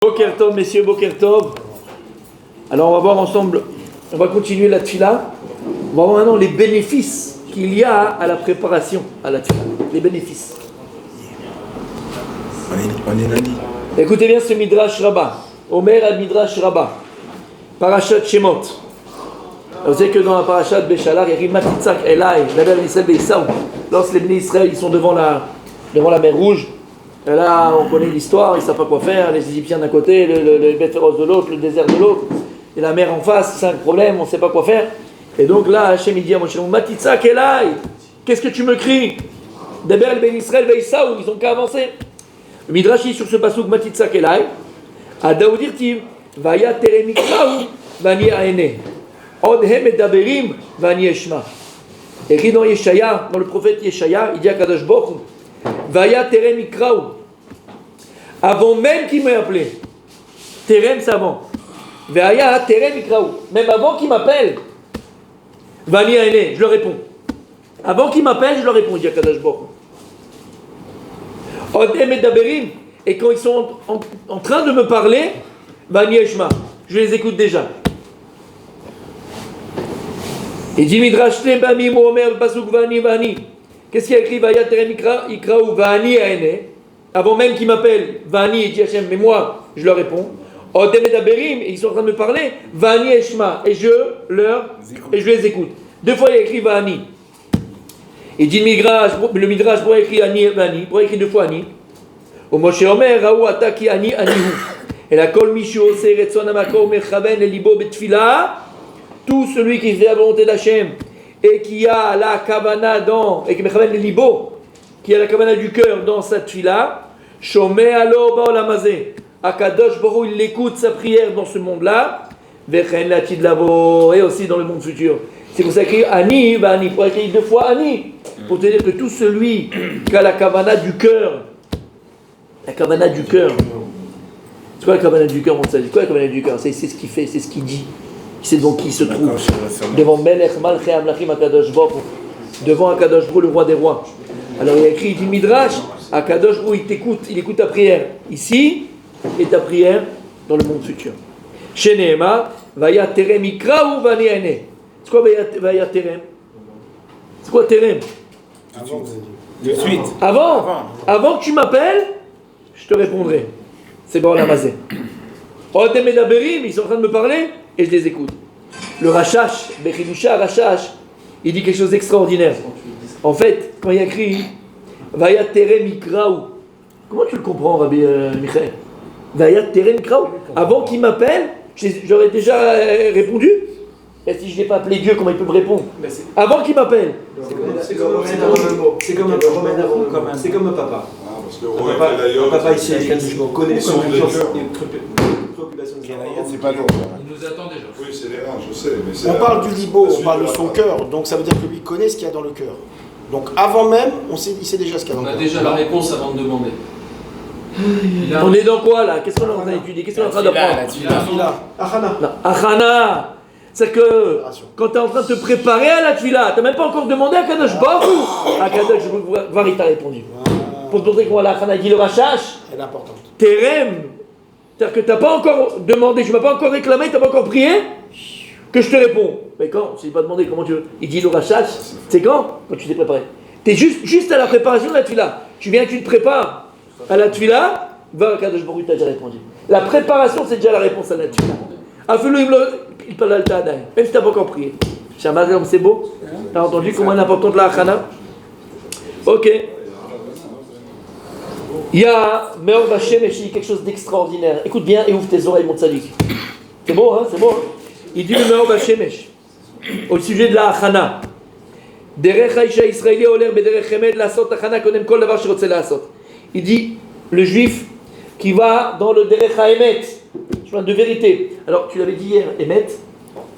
Boker Tov, messieurs, Boker Tov. Alors on va voir ensemble, on va continuer la tfila. On va voir maintenant les bénéfices qu'il y a à la préparation à la tfila. Les bénéfices. On est lundi. Écoutez bien ce Midrash Rabbah. Omer al Midrash Rabbah. Parashat Shemot. Vous savez que dans la parashat Béchalar, il y a écrit Matitzak Elai, Daber Nisel Beisaou. Lorsque les bénis Israël ils sont devant la mer Rouge. Et là, on connaît l'histoire, ils ne savent pas quoi faire, les Égyptiens d'un côté, le bête féroce de l'autre, le désert de l'autre, et la mer en face, c'est un problème, on ne sait pas quoi faire. Et donc là, Hachem il dit à Moshe, Matitzak Elai, qu'est-ce que tu me cries? Daber ben Israël Beisaou, ils ont qu'à avancer. Le Midrashi sur ce passouk Matitzak Elai, à Daoud Irtiv, Vaya Teremikraou, Vani Aene, Odhem et Daberim, Vani Eshma. Écrit dans Yeshaya, dans le prophète Yeshaya, il dit à Kadosh Baruch Hu, Vaya Terem Ikraou. Avant même qu'il m'ait appelé. Terem, c'est avant. Vaya Terem Ikraou. Même avant qu'il m'appelle. Vani Aene, je leur réponds. Avant qu'il m'appelle, je leur réponds, dit Akadosh Baruch Hu. Odem et Daberim. Et quand ils sont en train de me parler, Vani Eshma. Je les écoute déjà. Et dit Midrash Tebami Mohamed Pasuk Vani Vani. Qu'est-ce qu'il y a écrit? Vaya Terem Ikraou Vani Aene. Avant même qu'il m'appelle, Vani, et dit Hachem, mais moi, je leur réponds. Odem et Daberim, et ils sont en train de me parler, Vani Eshma, et je les écoute. Deux fois il y a écrit Vani. Il dit le Midrash pourrait écrire Ani Vani, pourrait écrire deux fois Ani. Au Moshe Omer, Raou Ataki Ani Anihu. Et la Kol Mishu Ose Retzon Amako Mechaven Elibo Betfila. Tout celui qui fait la volonté d'Hachem et qui a la kavana et qui mechaven libo, qui a la kavana du cœur dans sa tfila, shomeh alo ba'olamazeh, Akadosh Baruch Hu, il écoute sa prière dans ce monde-là, vechen latid lavo, et aussi dans le monde futur. C'est pour ça qu'il y a Ani, Ani, pour écrire deux fois Ani, pour te dire que tout celui qui a la kavana du cœur, la kavana du cœur, c'est quoi la kavana du cœur, mon sage? C'est quoi la kavana du cœur? C'est ce qu'il fait, c'est ce qu'il dit. C'est donc qui se trouve devant Melech Malchei Amlachim Akadosh Baruch Hu, devant Akadosh Baruch Hu, le roi des rois. Alors il y a écrit du Midrash, Akadosh Baruch Hu, il t'écoute, il écoute ta prière ici et ta prière dans le monde futur. Chez Nehema, Vaya Terem Ikraou Vani Aene. C'est quoi Vaya Terem? C'est quoi Terem? De suite. Avant que tu m'appelles, je te répondrai. C'est bon la mazé. Odem et Daberim, ils sont en train de me parler et je les écoute. Le Rashash, Bechidusha Rashash, il dit quelque chose d'extraordinaire. En fait, quand il y a écrit Vaya Terem Ikraou, comment tu le comprends, Rabbi Michael? Vaya Terem Ikraou. Avant qu'il m'appelle, j'aurais déjà répondu. Et si je n'ai pas appelé Dieu, comment il peut me répondre? Avant qu'il m'appelle. C'est comme un papa. Parce que le papa ici, il connaît son préoccupation. C'est pas lourd. Il nous attend déjà. Oui, c'est les reins, je sais. Mais on parle du libo, on parle de son cœur, donc ça veut dire que lui connaît ce qu'il y a dans le cœur. Donc avant même, il sait déjà ce qu'il y a dans le cœur. On a déjà la réponse avant de demander. On est dans quoi là? Qu'est-ce qu'on est en train d'étudier? Qu'est-ce qu'on est en train d'apprendre? Achana. C'est que quand tu es en train de te préparer à la tfila, tu n'as même pas encore demandé à Kadosh Baruch Hu. À Kadosh Baruch Hu, il t'a répondu. Pour te montrer comment la Achana dit le Rashash. Elle est importante. Terem. C'est-à-dire que tu n'as pas encore demandé, tu ne m'as pas encore réclamé, tu n'as pas encore prié, que je te réponds. Mais quand? Je n'ai pas demandé, comment tu veux? Il dit le Rashash, c'est quand? Quand tu t'es préparé. Tu es juste à la préparation de la tfila. Tu viens, tu te prépares à la tfila, va à Kadosh Baruch Hu, tu as déjà répondu. La préparation, c'est déjà la réponse à la tfila. Il parle al ta'adai, même si tu n'as pas encore prié. C'est beau? Tu as entendu comment est important de la achana? Ok. Il y a Meor Bashemesh, quelque chose d'extraordinaire. Écoute bien et ouvre tes oreilles, mon tzaddik. C'est beau, hein? C'est beau, hein? Il dit le Meor Bashemesh au sujet de la achana. Derech haïcha Israëli oler bederech emed lasot achana konem kol davar shirotze lasot. Il dit le juif qui va dans le derech haemet, chemin de vérité. Alors tu l'avais dit hier, emet,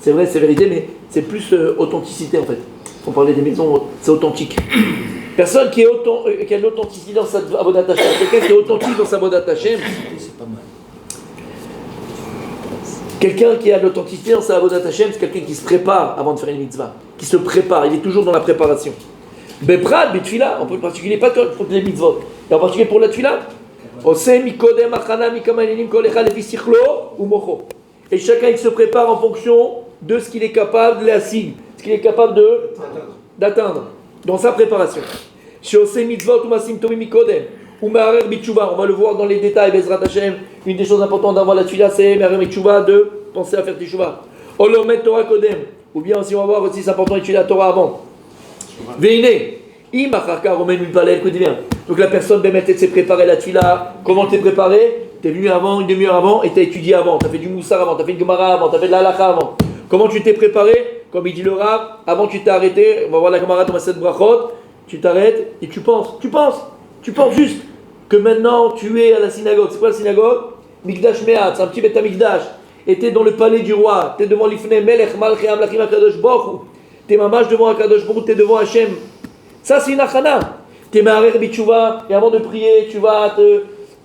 c'est vrai, c'est vérité, mais c'est plus authenticité en fait. On parlait des maisons, c'est authentique. Personne qui a l'authenticité dans sa avodat Hashem, quelqu'un qui est authentique dans sa avodat Hashem, quelqu'un qui a l'authenticité dans sa avodat Hashem, c'est quelqu'un qui se prépare avant de faire une mitzvah, qui se prépare, il est toujours dans la préparation. Beprad, betfila, en particulier pas que pour les mitzvot, et en particulier pour la tfila, Et chacun il se prépare en fonction de ce qu'il est capable de l'assigne, ce qu'il est capable d'atteindre dans sa préparation. On va le voir dans les détails, Bezrat Hashem. Une des choses importantes d'avoir la tefila, c'est de penser à faire teshuva. Ou bien aussi on va voir aussi c'est important d'étudier la Torah avant. Donc la personne s'est préparée la tefila. Comment t'es préparé? T'es venu avant, une demi-heure avant, et t'as étudié avant. T'as fait du moussar avant, t'as fait une gemara avant, t'as fait de la halakha avant. Comment tu t'es préparé? Comme il dit le Rav, avant tu t'es arrêté. On va voir la gemara dans cette brachot. Tu t'arrêtes et tu penses juste que maintenant tu es à la synagogue. C'est quoi la synagogue? Mikdash Me'at, c'est un petit Beth Amikdash. Et t'es dans le palais du roi. T'es devant l'Ifnei Melech Malchei Amlachim HaKadosh Baruch Hu. T'es mamash devant HaKadosh Baruch Hu, t'es devant Hachem. Ça c'est une achana. T'es Ma'arer B'Tshuva et avant de prier, tu vas te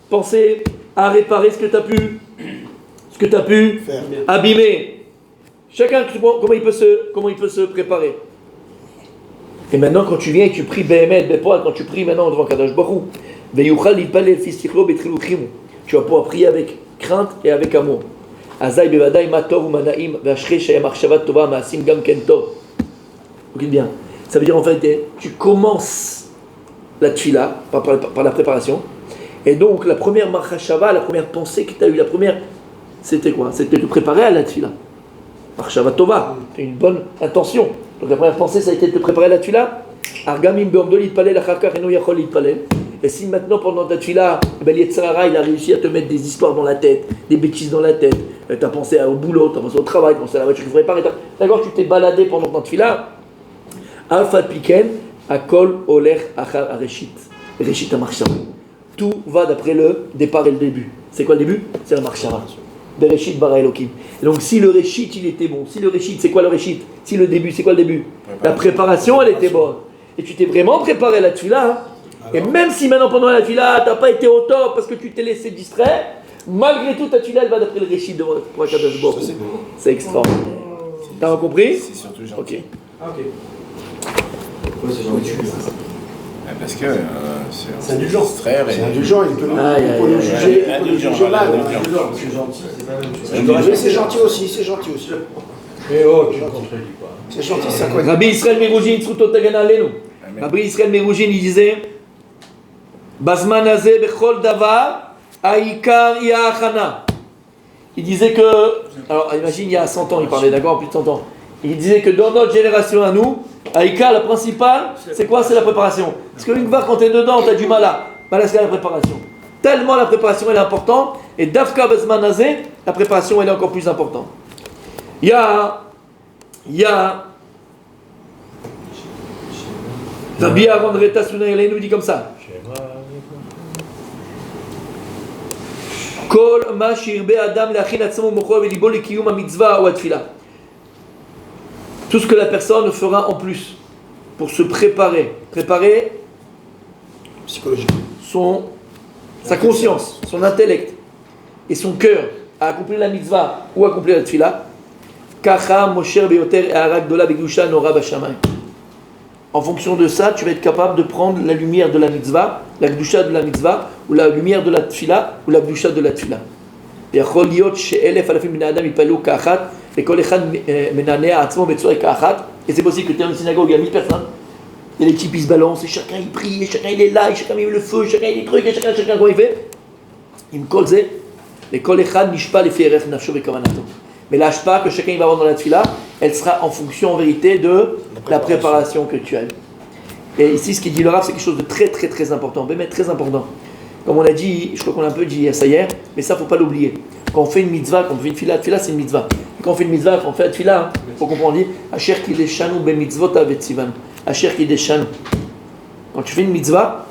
penser à réparer ce que tu as pu abîmer. Chacun comment il peut se préparer. Et maintenant quand tu viens et tu pries Behemet, Bepoal, quand tu pries maintenant devant Kadosh Baruch Hu, tu vas pouvoir prier avec crainte et avec amour. Azai bevadai matov manaim v'ashrei sheyam achshavat tova maasim gam ken tov. Écoute bien. Ça veut dire en fait, tu commences la tefila par la préparation. Et donc la première marchava, la première pensée que tu as eue, c'était quoi? C'était de te préparer à la tefila. Marchava tova, c'est une bonne intention. Donc la première pensée, ça a été de te préparer à la tefila. Argamim be'omdo litpalel achar eno yachol litpalel. Et si maintenant pendant ta tefila, Yetzer Hara, il a réussi à te mettre des histoires dans la tête, des bêtises dans la tête, tu as pensé au boulot, tu as pensé au travail, tu as pensé à la voiture, tu ne ferais pas. D'accord, tu t'es baladé pendant ta tefila. Alfat piken, akol oler achar areshit. Reshit amarshava. Tout va d'après le départ et le début. C'est quoi le début? C'est la marshava. Bereshit bara Elokim. Et donc si le reshit il était bon, si le reshit, c'est quoi le reshit? Si le début, c'est quoi le début? La préparation elle était bonne. Et tu t'es vraiment préparé à la tefila. Hein? Et même si maintenant pendant la tefila, tu n'as pas été au top parce que tu t'es laissé distraire, malgré tout ta tefila elle va d'après le reshit de Kadosh Baruch Hu. C'est extraordinaire. T'as compris? C'est surtout gentil. Ok. Pourquoi c'est gentil? Parce que c'est indulgent. C'est indulgent, il peut nous juger mal. C'est gentil, c'est pas la même chose. Mais c'est gentil aussi, Mais oh, tu ne contredis pas. C'est gentil, ça quoi. Rabbi Israël Meroujin, Tzrutot Tagana Alenu. Rabbi Israël Meroujin, il disait Bazman Hazeh Bechol Davar, Aïkar Ya'achana. Il disait que, alors imagine il y a 100 ans, il parlait d'accord, plus de 100 ans. Il disait que dans notre génération à nous, Aïkar, la principale, c'est quoi? C'est la préparation. Parce qu'une fois quand tu es dedans, tu as du mal à la préparation. Tellement la préparation elle est importante, et Dafka Bazman Hazeh, la préparation elle est encore plus importante. Il y a Rabbi Aaron Reta Sunayel nous dit comme ça. Kol ma shirbe adam le'achin atzmo mocho ve'libo lekiyum hamitzvah ou atfila. Tout ce que la personne fera en plus pour se préparer psychologiquement, sa conscience, son intellect et son cœur à accomplir la mitzvah ou à accomplir la tefila. Kacha mosher beyoter ha'ara gdola begdusha nora bashamayim. En fonction de ça, tu vas être capable de prendre la lumière de la mitzvah, la gdusha de la mitzvah, ou la lumière de la tefila, ou la gdusha de la tefila. יכול להיות ש1,000 אלפים בני אדם יפעלו כאחת, וכל אחד מנענע עצמו בצורה כאחת. Et c'est possible que tu es dans une synagogue, il y a 1000 personnes. Et les types ils se balancent, et chacun il prie, et chacun il est là, et chacun il met le feu, chacun il est trucs, et chacun comment il fait. Il me colle זה, וכל אחד נשפע לפי ערך נפשו וכוונתו. Mais lâche pas que chacun il va avoir dans la tefila, elle sera en fonction en vérité de la préparation que tu as eue. Et ici ce qu'il dit le Rav c'est quelque chose de très très très important, mais très important. Comme on a dit, je crois qu'on l'a un peu dit ça hier, mais ça faut pas l'oublier. Quand on fait une mitzvah, quand on fait une tefila c'est une mitzvah. Et quand on fait une mitzvah, quand on fait la tefila, il faut comprendre, on dit Asher kideshanu be mitzvot avetzivan. Asher kideshanu. Quand tu fais une mitzvah,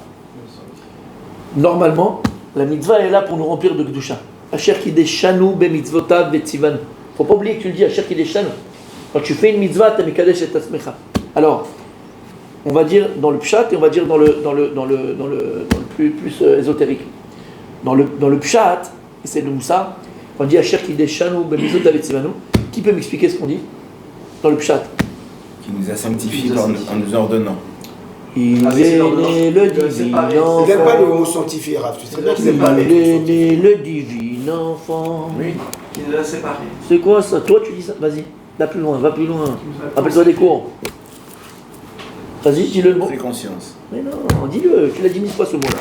normalement, la mitzvah est là pour nous remplir de kedusha. Asher kideshanu be mitzvot avetzivan. Faut pas oublier que tu le dis Asher kideshanu. Quand tu fais une mitzvah, tu mekadesh et tasmecha. Alors, on va dire dans le pshat et on va dire dans le plus ésotérique. Dans le pshat, et c'est le moussa, on dit Asher kideshanu be mitzvot avetzivanu. Qui peut m'expliquer ce qu'on dit dans le pshat? Qui nous a sanctifiés en nous ordonnant. Il est né le divin enfant. Il n'aime pas le mot sanctifié, Raph. Tu sais bien qu'il n'aime pas Il est né le divin enfant. Oui, il l'a séparé. C'est quoi ça? Toi tu dis ça? Vas-y, va plus loin, va plus loin. Rappelle-toi des cours. Vas-y, dis-le le mot. Fais conscience. Mais non, dis-le, tu l'as dit 1000 fois ce mot-là.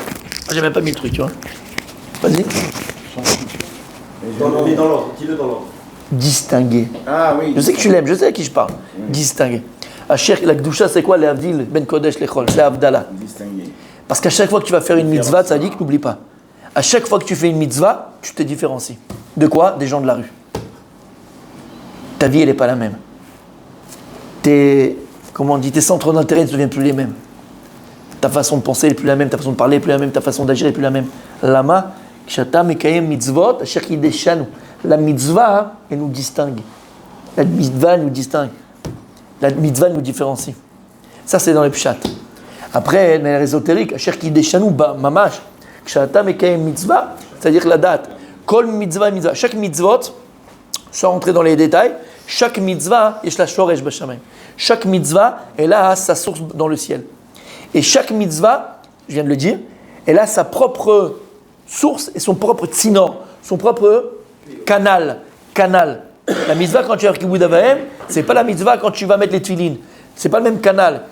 Ah, j'ai même pas mis le truc, tu vois. Vas-y. Dans l'ordre, dis-le dans l'ordre. Distinguer. Ah oui. Je sais que tu l'aimes, je sais à qui je parle. Distinguer. Cher, la Gdusha, c'est quoi? Les Avdil, Ben Kodesh, Lechol, c'est Avdallah. Distingué. Parce qu'à chaque fois que tu vas faire une mitzvah, ça dit que n'oublie pas. À chaque fois que tu fais une mitzvah, tu te différencies. De quoi? Des gens de la rue. Ta vie, elle n'est pas la même. Comment on dit, tes centres d'intérêt ne deviennent plus les mêmes. Ta façon de penser n'est plus la même, ta façon de parler n'est plus la même, ta façon d'agir n'est plus la même. Lama, kshata mekayem mitzvot, asher kideshanu. La mitzvah, elle nous distingue. La mitzvah nous distingue. La mitzvah nous différencie. Ça, c'est dans les pshat. Après, dans l'ésotérique, asher kideshanu mamash, kshata mekayem mitzvah, c'est-à-dire la date. Kol mitzvah mitzvah. Chaque mitzvot, sans rentrer dans les détails, chaque mitzvah, yesh la shoresh bashamayim. Chaque mitzvah, elle a sa source dans le ciel. Et chaque mitzvah, je viens de le dire, elle a sa propre source et son propre tzinor, son propre canal. La mitzvah, quand tu vas faire Kibud Avaim, c'est pas la mitzvah quand tu vas mettre les tefilines. C'est pas le même canal.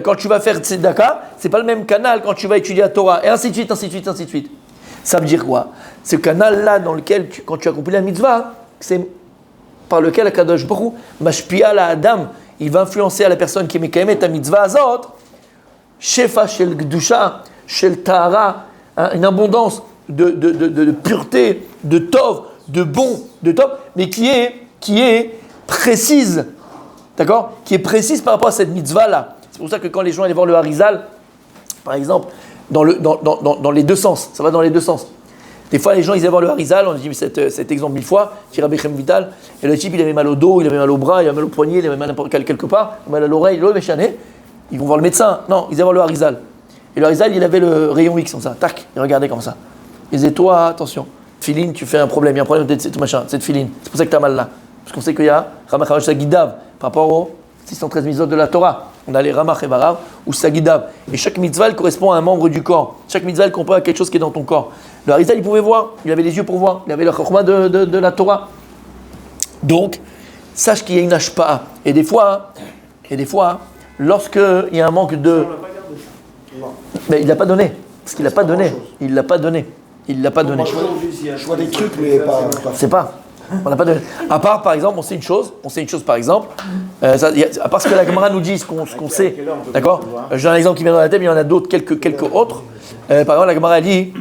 Quand tu vas faire tzedaka, c'est pas le même canal quand tu vas étudier la Torah. Et ainsi de suite, ainsi de suite, ainsi de suite. Ça veut dire quoi? Ce canal-là dans lequel, quand tu accomplis la mitzvah, c'est par lequel Akadosh Baruch Hu mashpia la Adam, il va influencer à la personne qui est mekayem ta mitzvah azot, shefa shel gdusha, shel tahara, une abondance de pureté, de tov, de bon, de top, mais qui est précise, d'accord? Qui est précise par rapport à cette mitzvah-là. C'est pour ça que quand les gens allaient voir le Harizal, par exemple, dans les deux sens, ça va dans les deux sens. Des fois, les gens, ils allaient voir le Harizal, on a dit cet exemple 1000 fois, Rabbi Chaim Vital, et le type, il avait mal au dos, il avait mal au bras, il avait mal au poignet, il avait mal quelque part, il avait mal à l'oreille, l'eau méchané. Ils vont voir le médecin. Non, ils allaient voir le Harizal. Et le Harizal, il avait le rayon X comme ça, tac, il regardait comme ça. Il disait, toi, attention, filine, tu fais un problème, il y a un problème de cette machin, cette filine. C'est pour ça que tu as mal là. Parce qu'on sait qu'il y a Ramach Havash Sagidav par rapport aux 613 mitzvot de la Torah. On a les Ramach et Varav ou Sagidav. Et chaque mitzvah, elle correspond à un membre du corps. Chaque mitzvah, elle correspond à quelque chose qui est dans ton corps. Le Harizal, il pouvait voir, il avait les yeux pour voir, il avait le chokma de la Torah. Donc, sache qu'il y a une ashpa'a. Et des fois, lorsqu'il y a un manque de... Mais il ne l'a pas donné. Parce qu'il ne l'a pas donné. Il ne l'a pas donné. Il ne l'a pas donné. Je vois des trucs, mais pas. C'est pas. On n'a pas donné. À part, par exemple, on sait une chose, par exemple, à part ce que la Gemara nous dit, ce qu'on sait, d'accord? J'ai un exemple qui vient dans la tête, mais il y en a d'autres, quelques autres. Par exemple, la Gemara dit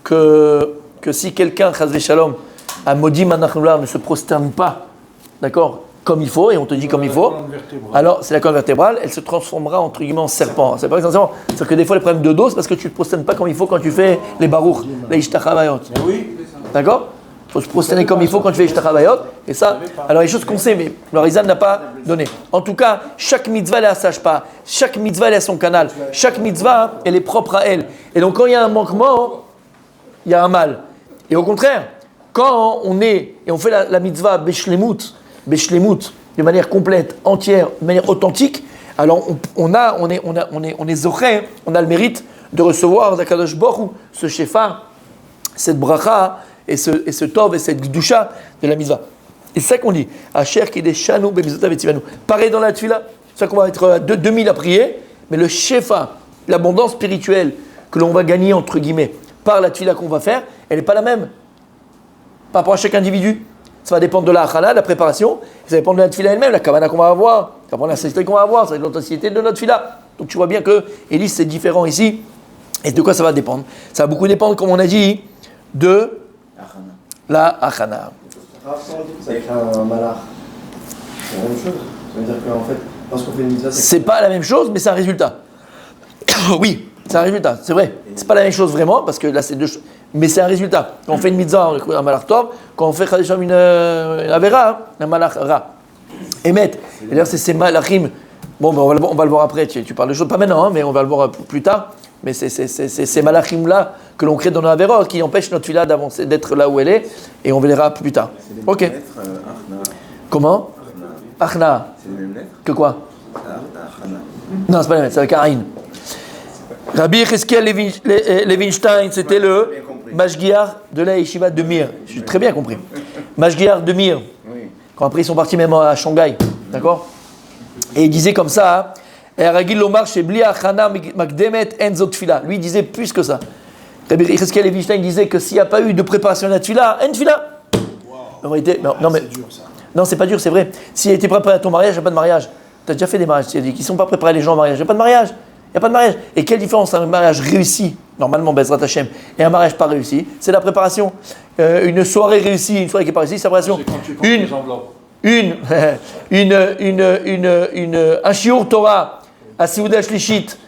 que si quelqu'un, chas v'shalom, a maudit manachnular, ne se prosterne pas, d'accord, comme il faut, et on te dit comme il faut, alors c'est la colonne vertébrale, elle se transformera entre guillemets en serpent. C'est pas exactement. C'est que des fois les problèmes de dos, c'est parce que tu ne te prosternes pas comme il faut quand tu fais les barouches, les ishtachavayot. D'accord? Il faut se prosterner comme il faut quand tu fais les ishtachavayot. Et ça, alors les choses qu'on sait, mais le Harizal n'a pas donné. En tout cas, chaque mitzvah elle a sa shpa, chaque mitzvah elle a son canal, chaque mitzvah elle est propre à elle. Et donc quand il y a un manquement, il y a un mal. Et au contraire, quand on est et on fait la mitzvah beshlemut, de manière complète, entière, de manière authentique, alors on est zoché, on a le mérite de recevoir d'Akadosh Baruch Hu ce shefa, cette bracha et ce tov et cette gdusha de la mitzvah. Et c'est ça qu'on dit. Asher kideshanu bemizotav etzivanu. Pareil dans la tefila, c'est ça qu'on va être à 2000 à prier, mais le shefa, l'abondance spirituelle que l'on va gagner entre guillemets par la tefila qu'on va faire, elle n'est pas la même par rapport à chaque individu. Ça va dépendre de la achana, de la préparation, ça va dépendre de la tefila elle-même, la kavana qu'on va avoir, ça va dépendre de la sincérité qu'on va avoir, ça va être l'authenticité de notre tefila. Donc tu vois bien que Élise c'est différent ici. Et de quoi ça va dépendre? Ça va beaucoup dépendre, comme on a dit, de la achana. Ça crée un malach. C'est la même chose. Ça veut dire qu'en fait, lorsqu'on fait une mitzvah, c'est pas la même chose, mais c'est un résultat. Oui, c'est un résultat, c'est vrai. C'est pas la même chose vraiment, parce que là c'est deux choses. Mais c'est un résultat. Quand on fait une mitzvah, on a un malach tov. Quand on fait chadesham une avera, un malach ra. Emet. Et d'ailleurs, c'est ces malachim. Bon, ben on va le voir après. Tu parles de choses, pas maintenant, hein, mais on va le voir plus tard. Mais c'est ces malachim-là que l'on crée dans nos avera qui empêchent notre fila d'avancer, d'être là où elle est. Et on verra plus tard. Ok. Lettres, Comment? Achna. C'est les mêmes lettres. Que quoi? Achna. Non, c'est pas la même, c'est avec Aïn. Rabbi Yecheskel Levinstein, c'était le Mashgiach de la Yeshiva de Mir. J'ai très bien compris. Mashgiach de Mir. Quand après ils sont partis même à Shanghai. D'accord? Et il disait comme ça, Ragil Lomar Shebli Achana Makdemet Enzo Tfila. Lui il disait plus que ça. Rabbi Yecheskel Levinstein disait que s'il n'y a pas eu de préparation à la Tfila, en Tfila. En réalité, non mais. C'est dur ça. Non, c'est pas dur, c'est vrai. S'il a été préparé à ton mariage, il n'y a pas de mariage. Tu as déjà fait des mariages. Qui ne sont pas préparés les gens au mariage. Il n'y a pas de mariage. Il n'y a pas de mariage. Et quelle différence entre un mariage réussi, normalement, Bezrat Hashem, et un mariage pas réussi? C'est la préparation. Une soirée réussie, une soirée qui n'est pas réussie, c'est la préparation. Un shiur Torah à Seuda Shlishit,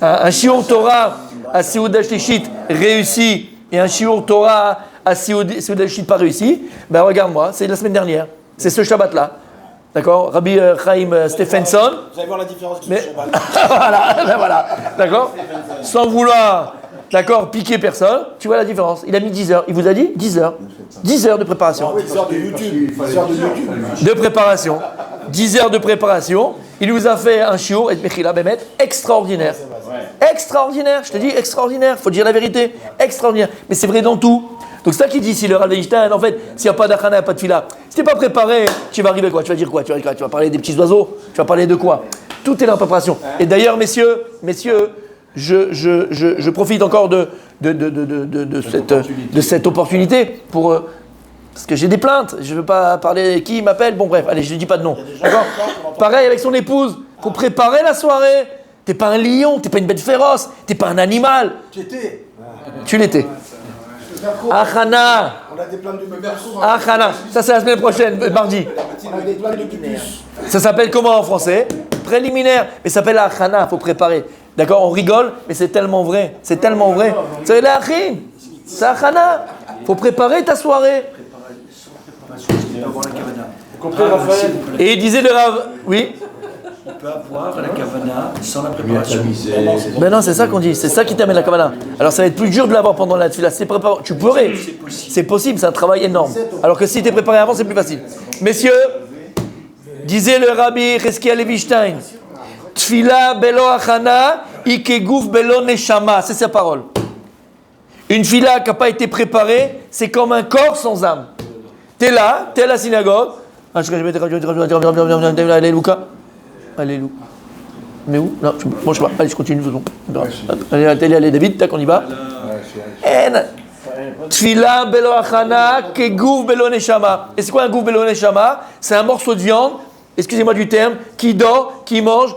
un shiur Torah à Seuda Shlishit réussi et un shiur Torah à Seuda Shlishit pas réussi, ben regarde-moi, c'est la semaine dernière, c'est ce Shabbat-là. D'accord, Rabbi Chaim Stephenson. Vous allez voir la différence avec Mais... ce Shabbat. voilà, d'accord. Sans vouloir, d'accord, piquer personne, tu vois la différence. Il a mis 10 heures. Il vous a dit 10 heures. 10 heures de préparation. 10 heures de YouTube. 10 heures de YouTube. De préparation. 10 heures de préparation. Il nous a fait un shiur, et Mechila Bemet, extraordinaire. Extraordinaire, je te dis extraordinaire. Faut dire la vérité. Extraordinaire. Mais c'est vrai dans tout. Donc c'est ça qu'il dit ici, le Rav Einstein, en fait, s'il n'y a pas d'achana, il n'y a pas de fila. Si tu n'es pas préparé, tu vas arriver quoi? Tu vas dire quoi? Tu vas parler des petits oiseaux? Tu vas parler de quoi? Tout est dans la préparation. Et d'ailleurs, messieurs, je profite encore de cette opportunité pour... parce que j'ai des plaintes, je ne veux pas parler qui m'appelle, bon bref, allez, je ne dis pas de nom. D'accord? Pareil avec son épouse, il faut préparer la soirée. Tu n'es pas un lion, tu n'es pas une bête féroce, tu n'es pas un animal. Tu l'étais. Achana. On a des plans de pupus. Achana. Ça c'est la semaine prochaine, mardi. On a des plans de pupus. Ça s'appelle comment en français? Préliminaire. Mais ça s'appelle Achana, il faut préparer. D'accord? On rigole, mais c'est tellement vrai. C'est tellement vrai. C'est la Achin. C'est Achana. Il faut préparer ta soirée. Avoir la kavana. Vous comprenez, Raphaël? Et il disait le Rav. Oui? On peut avoir la kavana sans la préparation. Ben non, c'est ça qu'on dit. C'est ça qui t'amène la Kavana. Alors ça va être plus dur de l'avoir pendant la tefila. C'est préparé. Tu pourrais. C'est possible, c'est un travail énorme. Alors que si tu es préparé avant, c'est plus facile. Messieurs, disait le Rabbi Cheskia Levinstein, Tfila belo achana, ikegouf belo neshama. C'est sa parole. Une fila qui n'a pas été préparée, c'est comme un corps sans âme. T'es là, t'es à la synagogue. Alléluia. Alléluia. Mais où? Non, moi je sais pas. Allez, je continue. Allez, David, tac, on y va. Tfila belo achana, kegouf belo neshama. Et c'est quoi un gouf belo neshama? C'est un morceau de viande, excusez-moi du terme, qui dort, qui mange,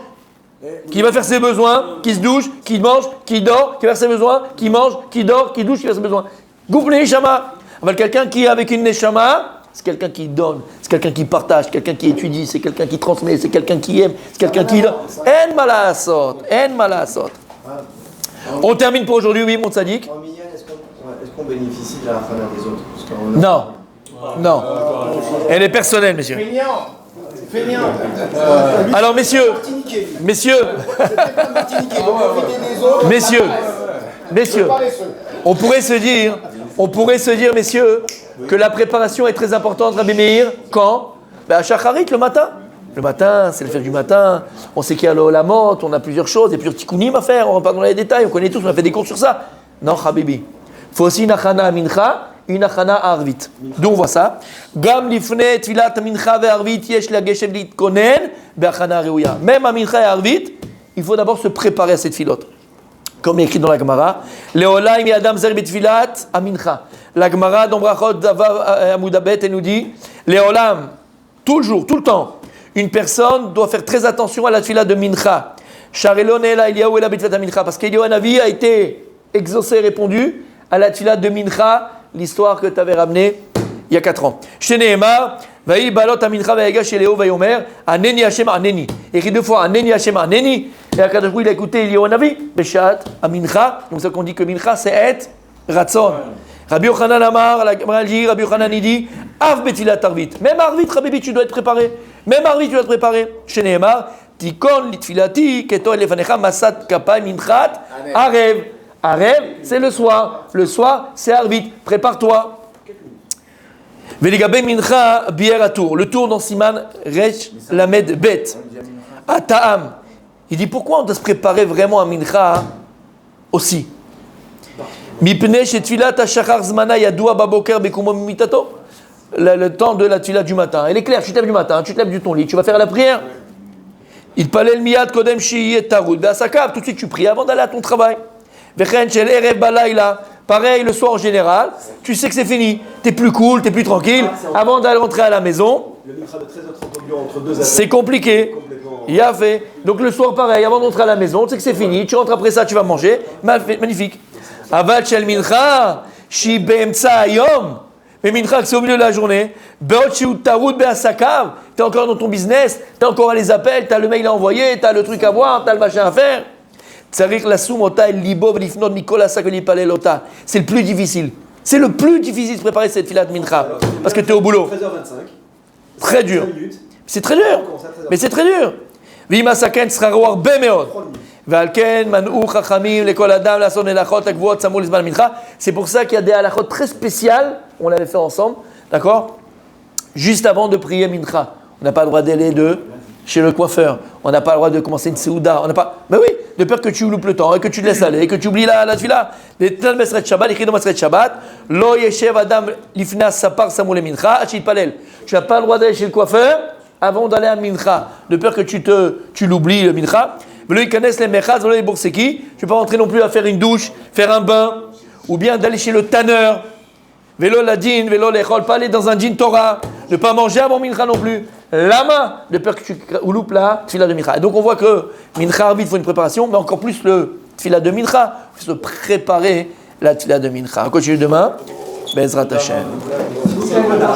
qui va faire ses besoins, qui se douche, qui mange, qui dort, qui va faire ses besoins, qui mange, qui dort, qui douche, qui va faire ses besoins. Gouf belo neshama. Quelqu'un qui est avec une neshama, c'est quelqu'un qui donne, c'est quelqu'un qui partage, quelqu'un qui étudie, c'est quelqu'un qui transmet, c'est quelqu'un qui aime, c'est quelqu'un qui... En malasot. On termine pour aujourd'hui, oui, mon tzaddik. Est-ce qu'on bénéficie de la khana des autres? Parce qu'on a- Non. Non. Elle est personnelle, messieurs. Fainéant. Alors, messieurs, on pourrait se dire, messieurs, que la préparation est très importante, Rabbi Meir, quand? À Shacharit, le matin. Le matin, c'est le faire du matin. On sait qu'il y a l'olamot, on a plusieurs choses, il y a plusieurs tikkunim à faire, on rentre pas dans les détails, on connaît tous, on a fait des cours sur ça. Non, Habibi. Il faut aussi une achana mincha, une achana arvit. D'où on voit ça. Gam lifne tfilat mincha ve arvit yesh la geshem litkonen be'achana reuya. Même à mincha et arvit, il faut d'abord se préparer à cette filote. Comme écrit dans la Gemara, Leolaim yadam zer betfilat amincha. La Gemara dans Brachot Davar Amudabet, elle nous dit, Leolam, tout le jour, tout le temps, une personne doit faire très attention à la tefila de mincha. Sharelon ela Eliyahu ela betfilat mincha, parce qu'Eliyahu Hanavi a été exaucé, répondu à la tefila de mincha, l'histoire que tu avais ramenée il y a 4 ans. Sheneemar, vaï balot amincha vaïga chez Léo vaïomer, aneni Hashem aneni. Écrit 2 fois, aneni Hashem aneni. Et à Kadosh il a écouté Eliyahu Hanavi, Beshat, amincha. Donc ça qu'on dit que mincha c'est et ratzon. Rabbi Yochanan Amar, la Gemara dit, Rabbi Yochanan il dit, Av betilat arvit. Même arvit, Rabbi, tu dois être préparé. Même arvit, tu dois être préparé. Chez Nehemar, Tikon litfilati, keto elefanecha masat kapay minchat, arev. Arev, c'est le soir. Le soir, c'est arvit. Prépare-toi. Veligabé mincha bier à tour. Le tour dans Siman, Resh, Lamed, Bet. Ataam. Il dit pourquoi on doit se préparer vraiment à Mincha aussi. Mipnei shetfilat hashachar zmana yadua baboker bekumo mimitato. Le temps de la tefila du matin. Elle est claire, tu te lèves du matin, tu te lèves de ton lit, tu vas faire la prière. Il palel miyad kodem shiyeh tarud be'asakav. Tout de suite tu pries avant d'aller à ton travail. Vechen shel erev balayla. Pareil le soir en général, tu sais que c'est fini. T'es plus cool, t'es plus tranquille. Avant d'aller rentrer à la maison, Le mincha de 13h30 au entre deux c'est compliqué. Il y a fait. Donc le soir pareil, avant d'entrer à la maison, tu sais que c'est fini. Tu rentres après ça, tu vas manger. Magnifique. Aval shel mincha shi be'emtsa hayom. Mais mincha, c'est au milieu de la journée. T'es encore dans ton business, t'as encore les appels, t'as le mail à envoyer, t'as le truc à voir, t'as le machin à faire. C'est le plus difficile. C'est le plus difficile de préparer cette fila de mincha. Parce que t'es au boulot. 13h25. Très dur. C'est très dur. Mais c'est très dur. C'est pour ça qu'il y a des halachot très spéciales, on l'avait fait ensemble, d'accord? Juste avant de prier mincha. On n'a pas le droit d'aller chez le coiffeur, on n'a pas le droit de commencer une seouda, on n'a pas... Mais oui, de peur que tu loupes le temps, et que tu te laisses aller, et que tu oublies la tefila. Les Tal Mesret Shabbat, écrit dans Mesret Shabbat, Lo yeshev adam lifnas sapar samoule mincha, achit palel. Tu n'as pas le droit d'aller chez le coiffeur avant d'aller à mincha, de peur que tu l'oublies le mincha. Tu ne peux pas rentrer non plus à faire une douche, faire un bain, ou bien d'aller chez le tanneur. Vélo la djinn, vélo l'échol, pas aller dans un djinn Torah, ne pas manger avant mincha non plus. Lama, de peur que tu loupes la tefila de mincha. Et donc on voit que mincha arbitre, il faut une préparation, mais encore plus le tefila de mincha, il faut se préparer la tefila de mincha. On continue demain. Bezrat Hashem.